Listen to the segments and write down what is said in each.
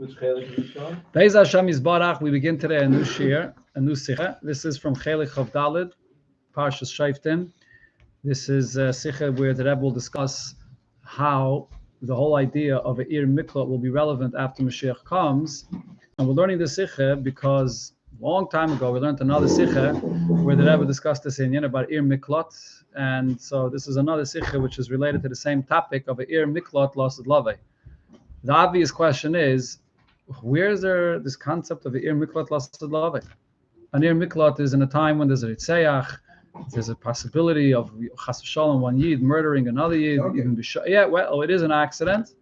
Which chelik is it from? Be'ez Hashem Yisbarach, we begin today a new shiur, a new sicha. This is from Chelik Chav Daled, Parshas Shoftim. This is a sicha where the Rebbe will discuss how the whole idea of a ir miklat will be relevant after Mashiach comes. And we're learning this sicha because a long time ago we learned another sicha where the Rebbe discussed this inyan about ir miklat. And so this is another sicha which is related to the same topic of a ir miklat lasad lave. The obvious question is, where is there this concept of ir miklat lasad lave? An ir miklat is in a time when there's a ritzeach, there's a possibility of chas v'shalom, one yid murdering another yid. Okay. Even it is an accident,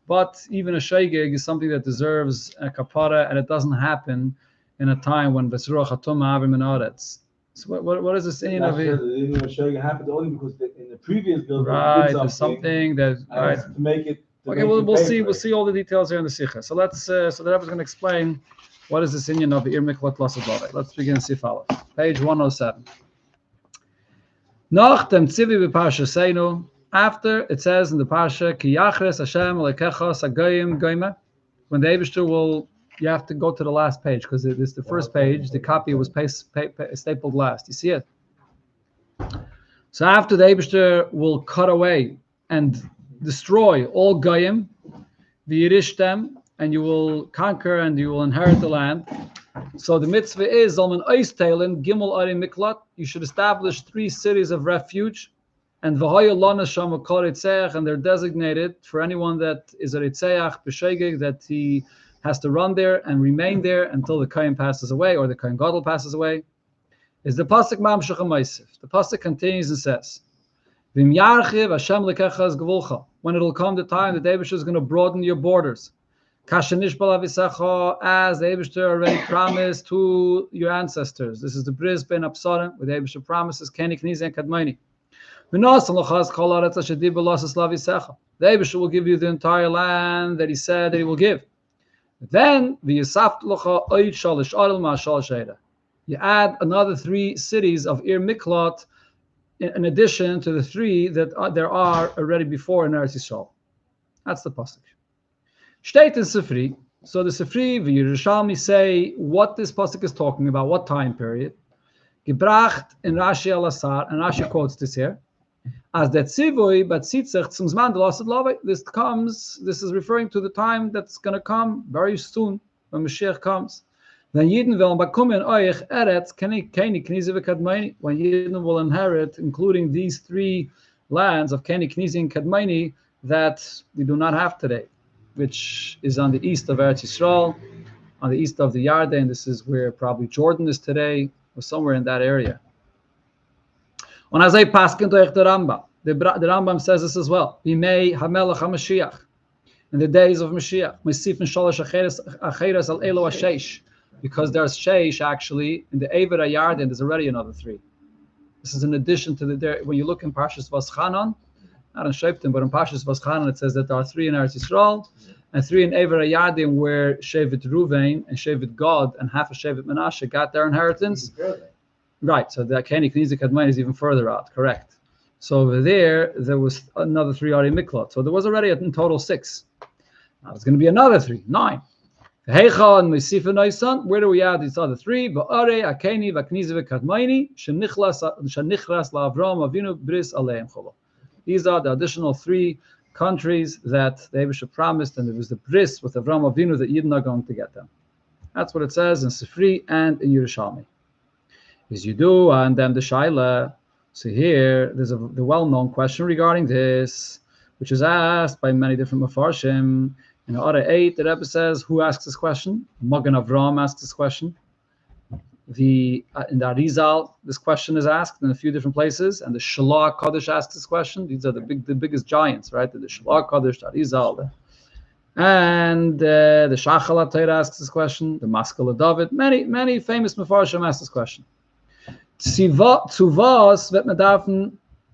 but even a shaygig is something that deserves a kapara, and it doesn't happen in a time when v'sruach hatuma avim minaretz. So what is this in of it? It happened only because in the previous building, Right, there's something that right. to make it. Okay, we'll see all the details here in the sikha. So let's so the Rebbe is going to explain what is this inyan of ir miklat lasad lave. Let's begin Sif Aleph, page 107. Nach dem tzivi b'parsha seinu, after it says in the parsha ki yachres Hashem lekecha sagayim goyme, when the Eibishter will, you have to go to the last page because it is the first page. The copy was stapled last. You see it. So after the Eibishter will cut away and destroy all goyim, v'yirish them, and you will conquer and you will inherit the land. So the mitzvah is Zalman Oistelen Gimel Ari Miklat. You should establish 3 cities of refuge, and V'hoya Lana Shama Kol Ritzeach, and they're designated for anyone that is a Ritzeach B'Shegeg, that he has to run there and remain there until the Kohen passes away or the Kohen Gadol passes away. Is the pasuk Mamshech HaMaisif. The pasuk continues and says, V'im Yarchiv Hashem Lekechaz Gevulcha. When it'll come the time that Eibishter is going to broaden your borders. Kashanish Balavisacha, as the Eibishter already promised to your ancestors. This is the Bris Ben Absarim, where the Eibishter promises Keni Knizi and Kadmaini. The Eibishter will give you the entire land that he said that he will give. Then you add another 3 cities of Ir Miklat in addition to the 3 that there are already before in Eretz Yisrael. That's the pasuk. State in Sifri. So the Sifri v'Yerushalmi say what this pasuk is talking about, what time period. Gebracht in Rashi al-Asar, and Rashi quotes this here. As that tzivui batzitzach zum zman delasad lave. This is referring to the time that's going to come very soon when Mashiach comes. Then Yidden will bakumen oich eretz keni knizi v'kadmaini. When Yidden will inherit, including these 3 lands of Keni, Knizi, and Kadmaini that we do not have today, which is on the east of Eretz Yisrael, on the east of the Yarden. This is where probably Jordan is today, or somewhere in that area. On Azay Paskin Toich the Rambam. The Rambam says this as well. Bimei Hamelach HaMashiach. In the days of Mashiach. Mesifin Shalosh Acheres Al Elo Asheish. Because there's Sheish actually, in the Eived HaYarden, there's already another 3. This is in addition to when you look in Parshas Vaschanan, not in Shoftim, but in Parshas Vaschanan, it says that there are 3 in Eretz Yisrael and 3 in Eived HaYarden, where Shevet Ruvain and Shevet Gad and half of Shevet Menashe got their inheritance. Right, so the Keni Knizi Kadmaini is even further out, correct. So over there was another 3 Ari Miklat. So there was already in total 6. Now there's going to be another 3, 9. Heicha and Mesifa Noisan, where do we add these other 3? Ba'are, Akeni, Vaknizi Kadmaini, Shenichras La'Avram Avinu Bris Aleim Cholo. These are the additional 3 countries that the Eibishter promised, and it was the bris with Avram Avinu that Yidden are going to get them. That's what it says in Sifri and in Yerushalmi. As you do, and then the Shaila. So here, there's the well-known question regarding this, which is asked by many different Mefarshim. In Order 8, the Rebbe says, who asks this question? Magen Avram asks this question. In the Arizal, this question is asked in a few different places, and the Shalach Kodesh asks this question. These are the biggest giants, right? The Shalach Kodesh, the Arizal, and the Shachal HaTorah asks this question. The Maskal David, many famous Mefarshim ask this question. Tzuvas vet medarfen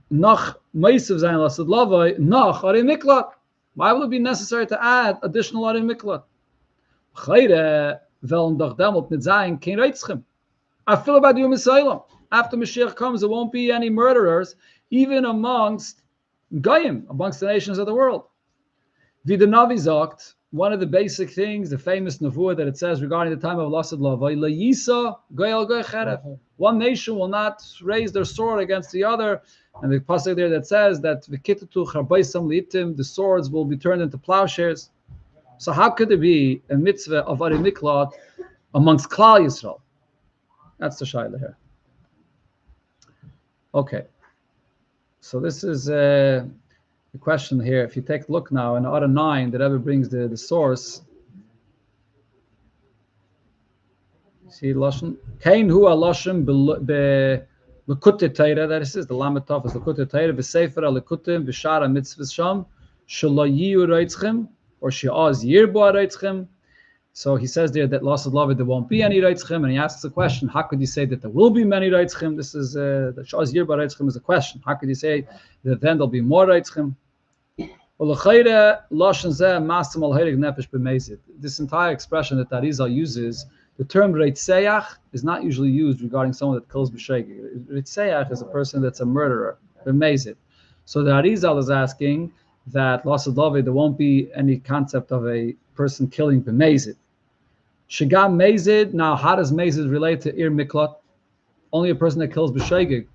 noch meisav zayin lasad lavai noch Ari Miklat. Why will it be necessary to add additional Ari Miklat? Chayre veln doch demot nit zayin kein reitzchem. I feel about you, Messiah. After Mashiach comes, there won't be any murderers, even amongst Goyim, amongst the nations of the world. Wie the Navi sagt, one of the basic things, the famous nevuah that it says regarding the time of Lasad Lavai, Layisa goyal goy cherev. One nation will not raise their sword against the other. And the pasuk there that says that v'kitatu charbaisam liitim, the swords will be turned into plowshares. So how could there be a mitzvah of Ari Miklat amongst Klal Yisrael? That's the shayla here. Okay. So this is the question here. If you take a look now in Order 9, that ever brings the source. See Lashon? Kain hu Lashon be Lekutei Torah. That is the Lametov is Lekutei Torah. V'sefer Lekutim v'shara mitzvahs sham shelo yiu reitzchem or she'az yirbo reitzchem. So he says there that Lasad Lavai there won't be any reitzchem, and he asks the question: how could you say that there will be many reitzchem? This is the she'az yirbo reitzchem is a question. How could you say that then there'll be more reitzchem? This entire expression that Arizal uses, the term Reitzeach is not usually used regarding someone that kills b'shegeg. Reitzeach is a person that's a murderer, b'mezid. So the Arizal is asking that Lasad Lavai there won't be any concept of a person killing b'mezid. Shigam mezid. Now, how does mezid relate to ir miklat? Only a person that kills b'shegeg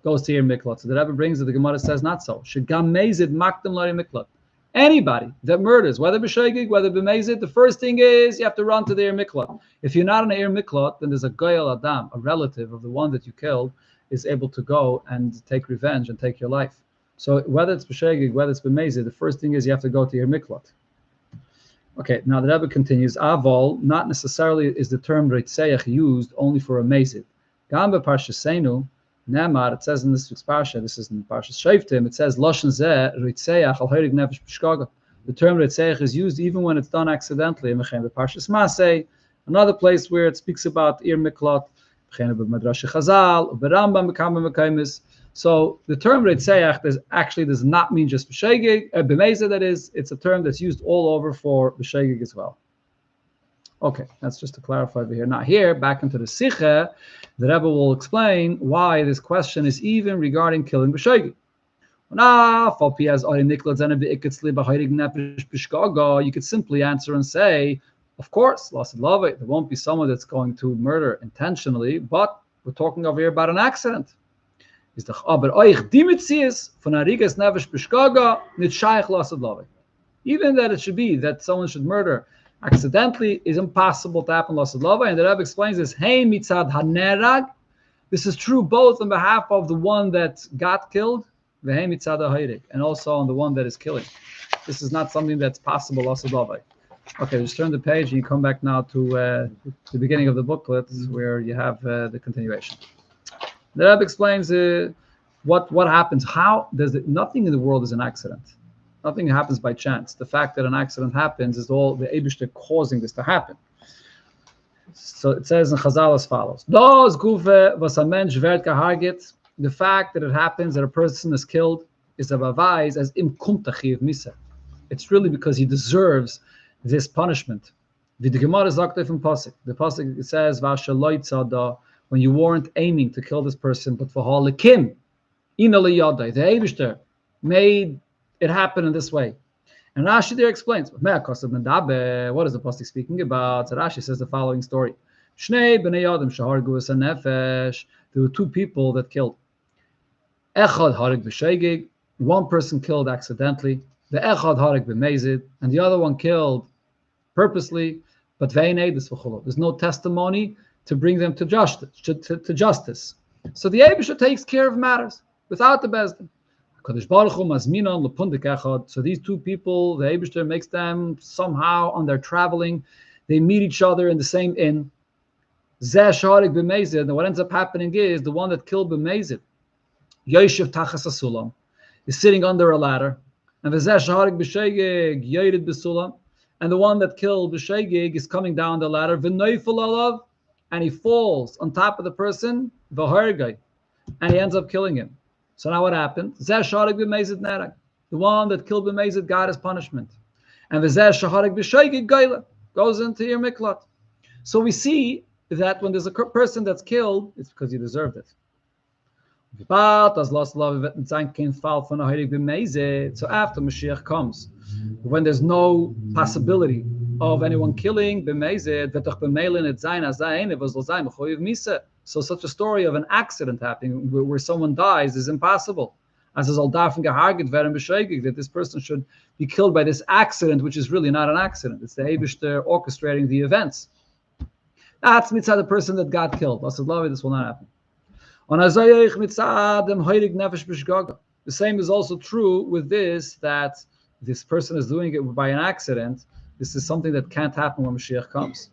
goes to ir miklat. So the Rebbe brings it. The Gemara says not so. Shigam mezid makdam l'ir miklat. Anybody that murders, whether b'shegeg, whether b'mezid, the first thing is you have to run to the ir miklat. If you're not an ir miklat, then there's a goyal adam, a relative of the one that you killed, is able to go and take revenge and take your life. So whether it's b'shegeg, whether it's b'mezid, the first thing is you have to go to ir miklat. Okay, now the Rebbe continues. Avol, not necessarily is the term reitzeach used only for a mezid. Gam b'parshasenu, Nemar, it says in this week's parsha, this is in Parshas Shoftim, it says Lashon zeh reitzeach al horig nefesh b'shgaga. The term reitzeach is used even when it's done accidentally. In Parshas Masei, another place where it speaks about ir miklat, b'Medrash Chazal, b'Rambam b'Kama b'Kaimis. So the term reitzeach does not mean just b'shegeg, b'mezid. That is, it's a term that's used all over for b'shegeg as well. Okay, that's just to clarify over here. Now here, back into the Sicha, the Rebbe will explain why this question is even regarding killing b'shegeg. You could simply answer and say, of course, Lasad Lavai, there won't be someone that's going to murder intentionally, but we're talking over here about an accident. Even that it should be that someone should murder accidentally is impossible to happen Lasad Lavai, and the Rebbe explains this. Hey mitzad hanerag, this is true both on behalf of the one that got killed, v'hei mitzad ha'heirik, and also on the one that is killing. This is not something that's possible Lasad Lavai. Okay, just turn the page and you come back now to the beginning of the booklet where you have the continuation. The Rebbe explains what happens. How nothing in the world is an accident. Nothing happens by chance. The fact that an accident happens is all the Eibishter causing this to happen. So it says in Chazal as follows: the fact that it happens that a person is killed is a bavais as im kumtachiv misa. It's really because he deserves this punishment. The Gemara is locked from pasuk. The pasuk says Vashaloi when you weren't aiming to kill this person, but for halikim ina liyadai, the Eibishter made it happen in this way. And Rashi there explains, what is the pasuk speaking about? So Rashi says the following story. There were two people that killed. One person killed accidentally, the echad harig b'mezid, and the other one killed purposely, but there's no testimony to bring them to justice. So the Eibusha takes care of matters without the Bezdin. So these two people, the Eibusha makes them somehow on their traveling, they meet each other in the same inn. And what ends up happening is the one that killed b'mezid, Yoshev Tachas Asulam, is sitting under a ladder, and the one that killed b'shegeg is coming down the ladder, and he falls on top of the person, and he ends up killing him. So now what happened? The one that killed b'mezid got his punishment, and the goes into your miklat. So we see that when there's a person that's killed, it's because he deserved it. But as lost love wird sein kein Fall von der Heilig b'meise. So after Mashiach comes, when there's no possibility of anyone killing b'meise, wird doch b'meile nicht sein as eine was soll sein mechoyev misa. So such a story of an accident happening where someone dies is impossible. As is all darfen gehargit werden beschädigt that this person should be killed by this accident, which is really not an accident. It's the Eibishter orchestrating the events. That's mitzvah the person that got killed. This will not happen. The same is also true with this, that this person is doing it by an accident. This is something that can't happen when Mashiach comes.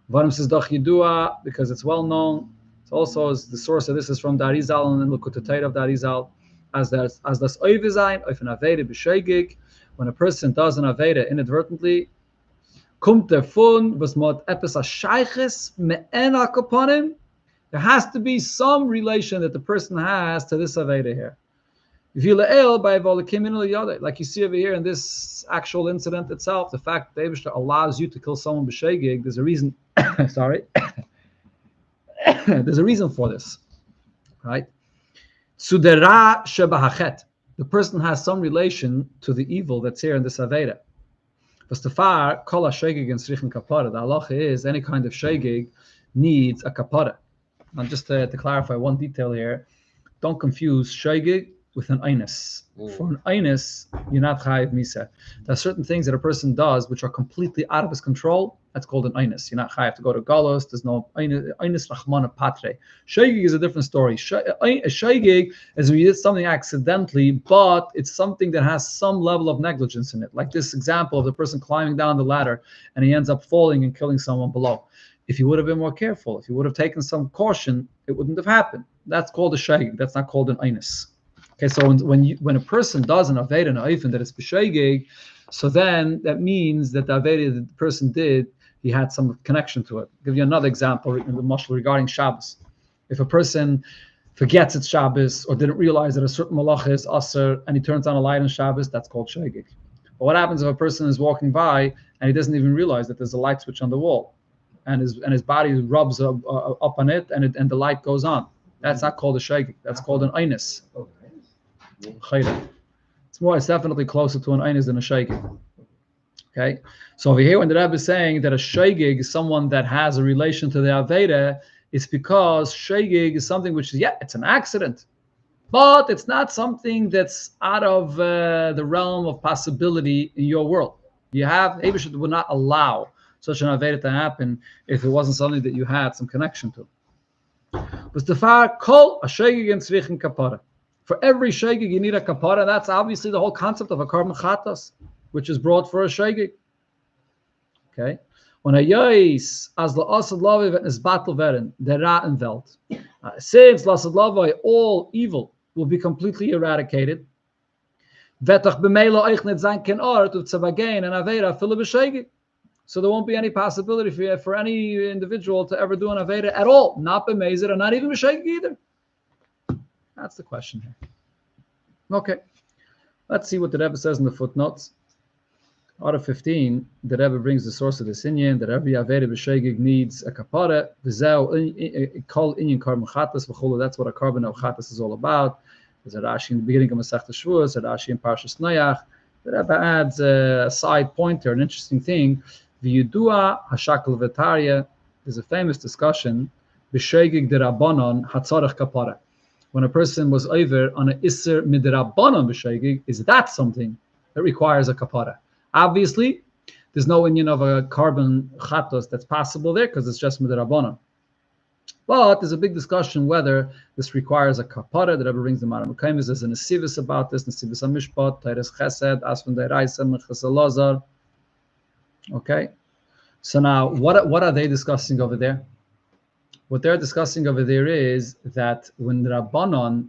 Because it's well known. It's also the source of this is from Darizal and Lukutatayt of Darizal. As das Oivizain, of an Aveda b'sheigig, when a person does an Aveda inadvertently, kommt davon, was mod epis a shayches me'enak upon him. There has to be some relation that the person has to this Aveda here. If you le'el by volikim, like you see over here in this actual incident itself, the fact that Eibishter allows you to kill someone b'sheigig, there's a reason. Sorry, there's a reason for this, right? Sudera shebahachet. The person has some relation to the evil that's here in this Aveda. V'stafar kol ha-shegig and srichen kapara. The halacha is any kind of shegig needs a kapara. Now, just to clarify one detail here, don't confuse shegig with an einus. For an einus, you're not chayiv misa. There are certain things that a person does which are completely out of his control. That's called an einus. You're not chayiv to go to galos. There's no einus rachmana patre. Shegig is a different story. Shegig is when you did something accidentally, but it's something that has some level of negligence in it. Like this example of the person climbing down the ladder and he ends up falling and killing someone below. If you would have been more careful, if you would have taken some caution, it wouldn't have happened. That's called a shegig. That's not called an einus. Okay, so when a person does an aveda and oifen that it's b'shegig, so then that means that the aveda that the person did, he had some connection to it. I'll give you another example in the mashal regarding Shabbos. If a person forgets it's Shabbos or didn't realize that a certain malacha is aser and he turns on a light on Shabbos, that's called shegig. But what happens if a person is walking by and he doesn't even realize that there's a light switch on the wall, and his body rubs up on it and the light goes on? That's not called a shegig. That's called an einus. It's definitely closer to an einus than a shegig. Okay, so over here when the Rebbe is saying that a shegig is someone that has a relation to the Aveda, it's because shegig is something which is, it's an accident, but it's not something that's out of the realm of possibility in your world. Eibishter would not allow such an Aveda to happen if it wasn't something that you had some connection to. But the far kol a shegig and tzrichen kapara. For every shegig you need a kapara. That's obviously the whole concept of a korban chatas, which is brought for a shegig. Okay, when a yois as la asad lavi is battle veren the raten welt, since lasad lavi all evil will be completely eradicated. Vetach b'meila euch net sein ken art of tzavagain and avera fille b'shegig. So there won't be any possibility for any individual to ever do an aveda at all, not b'mezer and not even b'shegig either. That's the question here. Okay, let's see what the Rebbe says in the footnotes. Out of 15, the Rebbe brings the source of this inyan that every aveda b'shegig needs a kapara. V'zeu kol inyan korban chatas v'cholu. That's what a korban of chatas is all about. There's a Rashi in the beginning of Masechta Shavuos, a Rashi in Parshas Noach. The Rebbe adds a side pointer, an interesting thing. V'yudua hashakal v'tarya. There's a famous discussion. B'shegig derabanan hatzarech kapara. When a person was over on an iser midrabanan b'shegig, is that something that requires a kapara? Obviously, there's no inyan of a korban chatos that's possible there because it's just midrabanan. But there's a big discussion whether this requires a kapara. The Rebbe brings the Maram Kaimis. There's a nesivis about this, nesivis hamishpat, Teiras Chesed, Asfun Deiraisa, Mechas Elazar. Okay, so now what are they discussing over there? What they're discussing over there is that when the Rabbanon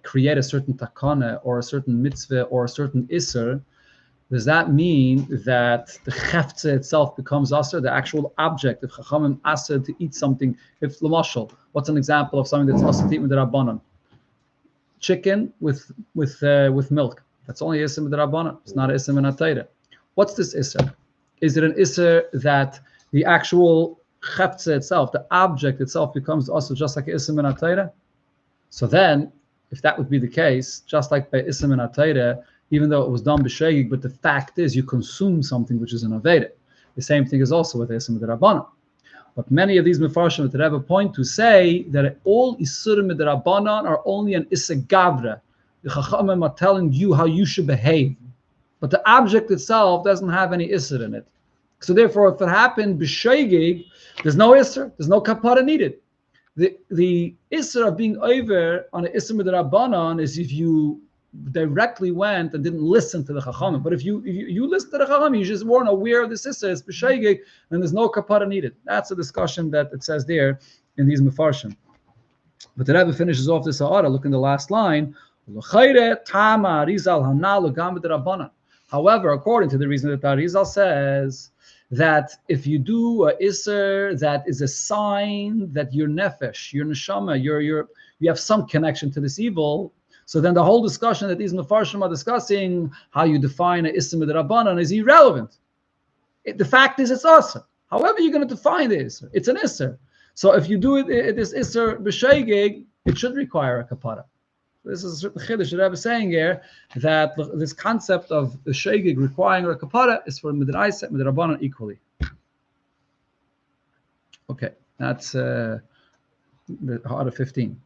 create a certain takana or a certain mitzvah or a certain iser, does that mean that the cheftze itself becomes aser, the actual object? If chachamim aser to eat something, if lamashal, what's an example of something that's aser to eat with the Rabbanon? Chicken with milk. That's only iser with the Rabbanon. It's not iser min ha-Torah. What's this iser? Is it an iser that the actual cheftze itself, the object itself, becomes also just like iser min ha-Torah? So then, if that would be the case, just like by Ism and Atayre, even though it was done b'shegig, but the fact is you consume something which is an Aveda. The same thing is also with Ism Midrabanan. But many of these Mefarshim that have a point to say that all Isurim Midrabanan are only an Issa Gavra. The Chachamim are telling you how you should behave. But the object itself doesn't have any Isser in it. So therefore, if it happened b'shegig, there's no Isser, there's no kapara needed. The Isser of being over on an Isser Midrabanan is if you directly went and didn't listen to the Chachamim. But if you listen to the Chachamim, you just weren't aware of this Isser, it's b'shegig, and there's no kapara needed. That's a discussion that it says there in these Mefarshim. But the Rebbe finishes off this Ha'ara, look in the last line, however, according to the reason that Arizal says that if you do a Isser, that is a sign that your nefesh, your neshama, you have some connection to this evil. So then the whole discussion that these Mefarshim are discussing, how you define an Isser Midrabanan, is irrelevant. The fact is it's Asr. However you're going to define the Isser, it's an Isser. So if you do it, this Isser b'shegig, it should require a kapara. This is the chiddush that I was saying here, that this concept of the shegig requiring a kapara is for midrash and midrabanan equally. Okay, that's the Ha'ara 15.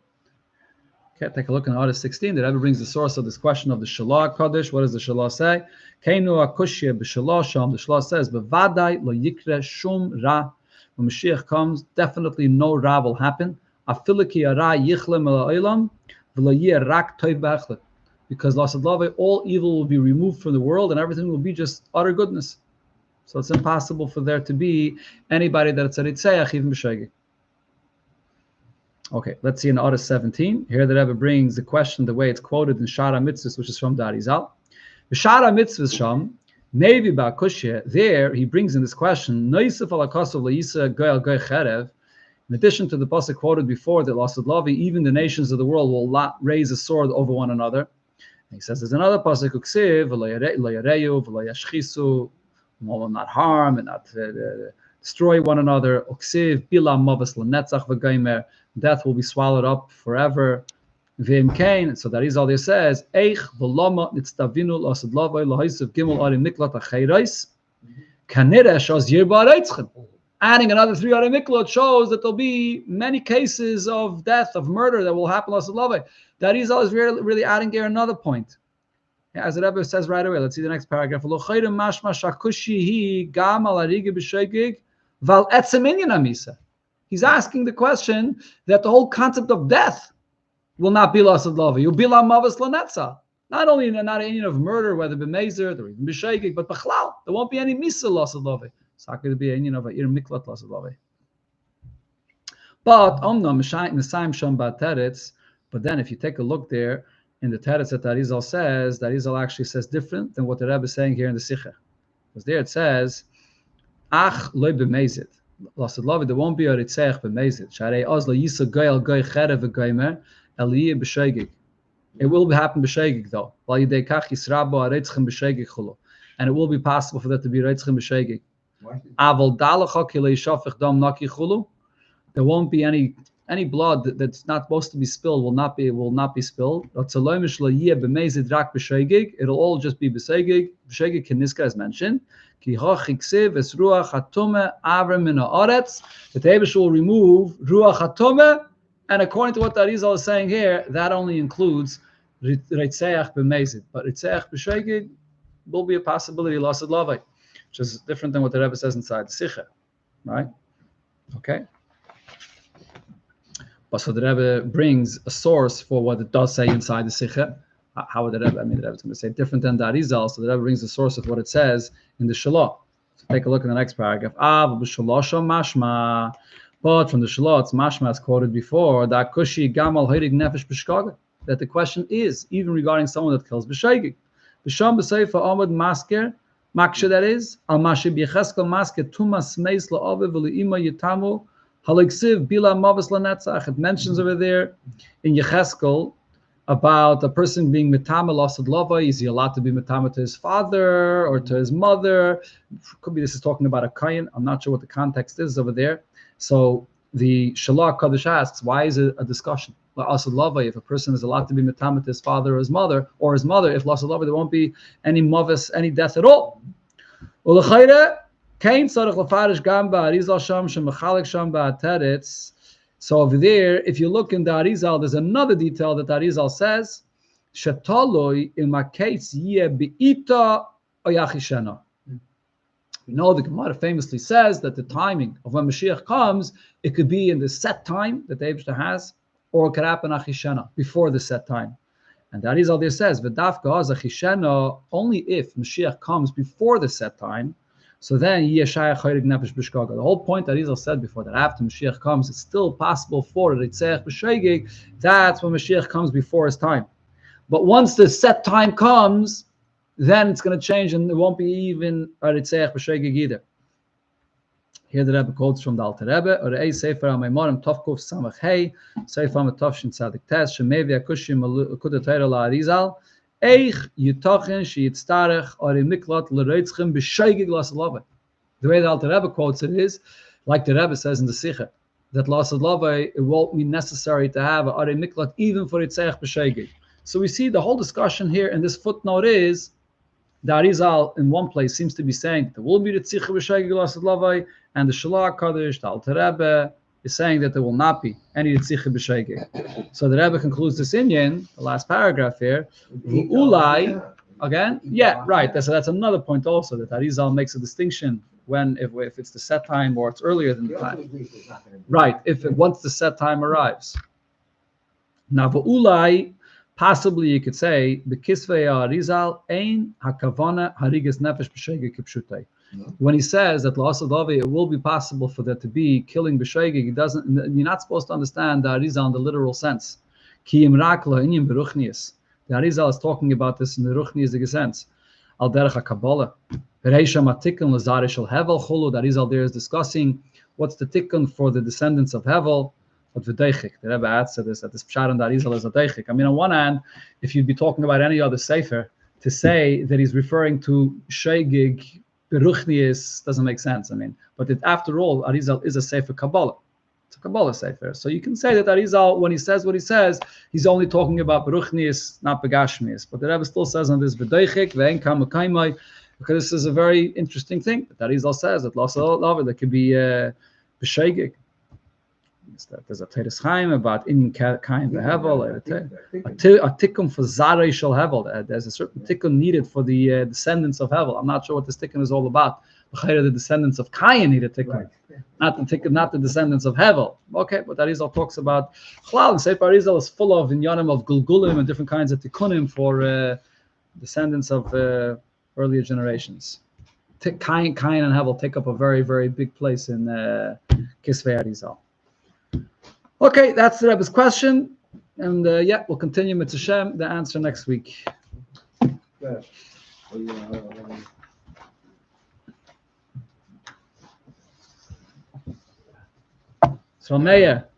Okay, take a look in Ha'ara 16. The Rebbe brings the source of this question of the Shalah Kaddish. What does the Shalah say? Keinu akushya b'Shalah sham. The Shalah says, "Bevadai lo yikre shum ra." When Mashiach comes, definitely no ra will happen. Afiliki ara yichlem el ha'olam. Because all evil will be removed from the world and everything will be just utter goodness. So it's impossible for there to be anybody that's a ritzeach even b'shegig. Okay, let's see in Ha'ara 17. Here the Rebbe brings the question the way it's quoted in Shara Mitzvahs, which is from the Arizal. The Shara Mitzvahs Sham, maybe Ba'kushya, there he brings in this question, Noisef alakosov le'isa goyal goy cherev. In addition to the pasuk quoted before, that Lasad Lavi, even the nations of the world will not raise a sword over one another. And he says there's another pasuk, Uksiv, v'lo yashchisu, will not harm and not destroy one another. Uksiv, bila mavas l'netzach v'gaimer, death will be swallowed up forever. V'im kain, and so that is all there says, Eich v'lama nitztavinu Lasad Lavi l'haisav gimel arim miklat acheirais, kanireh shaz yir ba'areitzchen. Adding another 3 Ha'ara Miklot shows that there'll be many cases of death, of murder that will happen. That is always really adding here another point. As the Rebbe says right away, let's see the next paragraph. He's asking the question that the whole concept of death will not be lasad lava. You'll be lamavas lanetza. Not only not any of murder, whether b'mezer or even b'shegig, but b'chlal. There won't be any misa lasad lava. It's not going to be a of a ir miklat lasad lava. But but then if you take a look there in the teretz that Arizal says, that Arizal actually says different than what the Rebbe is saying here in the Sikha. Because there it says, Ach loy b'mezid. Lasad lava, there won't be a ritzeach b'mezid. Sharei oz lo yisa goy goy cherev v'goymer eliyeh b'shegig. It will happen b'shegig though. And it will be possible for that to be reitzchem b'shegig. There won't be any blood that's not supposed to be spilled will not be spilled. It'll all just be b'shegig. B'shegig keniska as mentioned. The Tebesh will remove ruach hatomeh. And according to what the Arizal is saying here, that only includes Ritzeach b'mezid. But Ritzeach b'shegig will be a possibility, lasad lavai, which is different than what the Rebbe says inside the Sikha. Right? Okay? But so the Rebbe brings a source for what it does say inside the Sikha. How would the Rebbe? The Rebbe's going to say different than the Arizal, so the Rebbe brings the source of what it says in the Shalah. So take a look in the next paragraph. Mashma. But from the Shalah, it's mashma as quoted before, that kushi gamal heirig nefesh b'shkaga, that the question is, even regarding someone that kills b'shegig. B'sham b'seifa amud masker, maksha that is, al mashib yecheskel masker tumas meis la'ave v'li'ima yitamu, haliksiv bila mavis lanetzach. It mentions over there in Yecheskel about a person being mitama lasad lava. Is he allowed to be mitama to his father or to his mother? Could be this is talking about a kayin. I'm not sure what the context is over there. So the Shalah Kaddish asks, why is it a discussion? La'asad lavai, if a person is allowed to be metam with his father or his mother, if la'asad lavai, there won't be any mavis, any death at all. Ulechayre, kain tzarich lefarish gam ba'arizal sham shemachalik sham ba'ateretz. So over there, if you look in the Arizal, there's another detail that the Arizal says, Shetoloi imaketz yeh be'ita oyachishena. We know the Gemara famously says that the timing of when Mashiach comes, it could be in the set time that the Eibshter has, or it could happen achishena, before the set time. And the Arizal there says, V'dafka achishena, only if Mashiach comes before the set time, so then Yeshaya Chayrik Nefesh B'Shkaga. The whole point that Arizal said before, that after Mashiach comes, it's still possible for Ritzech B'Shegeg. That's when Mashiach comes before his time. But once the set time comes, then it's going to change, and it won't be even a Ritzech B'Shegeg either. Here the Rebbe quotes from the Alter Rebbe, or a Sefer HaMaimorim Tovkuf Samach Hey, Sefer HaMatavshin Tzadik Tes, Shemevi Akushim Kudat Torah LaArizal, Eich Yitochen Sheyitztarech or Miklat L'Reitzchem B'Shegeg L'Asad Lavai. The way the Alter Rebbe quotes it is, like the Rebbe says in the Sikha, that L'Asad Lavai, it won't be necessary to have a Arei Miklat even for Yitzech B'Shegeg. So we see the whole discussion here in this footnote is, the Arizal in one place seems to be saying that there will be the Tzich B'Shegeg L'Asad Lavai, and the Shalach Kadosh, the Alter Rebbe, is saying that there will not be any Tzich B'Shegeg. So the Rebbe concludes this inyan, the last paragraph here, Ulai, again, yeah, right. That's another point also, that Arizal makes a distinction when, if it's the set time or it's earlier than the time. Right, once the set time arrives. Now, Ulai, possibly you could say, B'Kisvei Arizal ein hakavana harigas nefesh b'shegeg kipshutei. When he says that L'Asad Lavai, it will be possible for there to be killing b'shegeg, you're not supposed to understand the Arizal in the literal sense. Ki imrak la'inyim beruchnius. The Arizal is talking about this in the ruchnius sense. Al derech HaKabbalah. Reisha matikun l'zare shel Hevel chulu. The Arizal there is discussing what's the tikkun for the descendants of Hevel. But v'deichik, the Rebbe adds to this, that this pshat and the Arizal is a deichik. I mean, on one hand, if you'd be talking about any other sefer, to say that he's referring to shegig beruchnius doesn't make sense. I mean, but after all, Arizal is a sefer Kabbalah. It's a Kabbalah sefer. So you can say that Arizal, when he says what he says, he's only talking about beruchnius, not begashmius. But the Rebbe still says on this v'deichik ve'en kamakaymai, because this is a very interesting thing. That Arizal says that L'Asad Lavai, there could be b'shegig. There's a Teres Chaim about in Kain Behevel, a tikkun for Zarei Shel Hevel. There's a certain tikkun needed for the descendants of Hevel. I'm not sure what this tikkun is all about. The descendants of Kain need a tikkun, not the descendants of Hevel. Okay, but Arizal talks about Chlal, and Sefer Arizal is full of inyanim of Gulgulim and different kinds of tikkunim for descendants of earlier generations. Kain and Hevel take up a very, very big place in Kisvei Arizal. Okay, that's the Rebbe's question, and we'll continue with Hashem, the answer next week. So, Meir.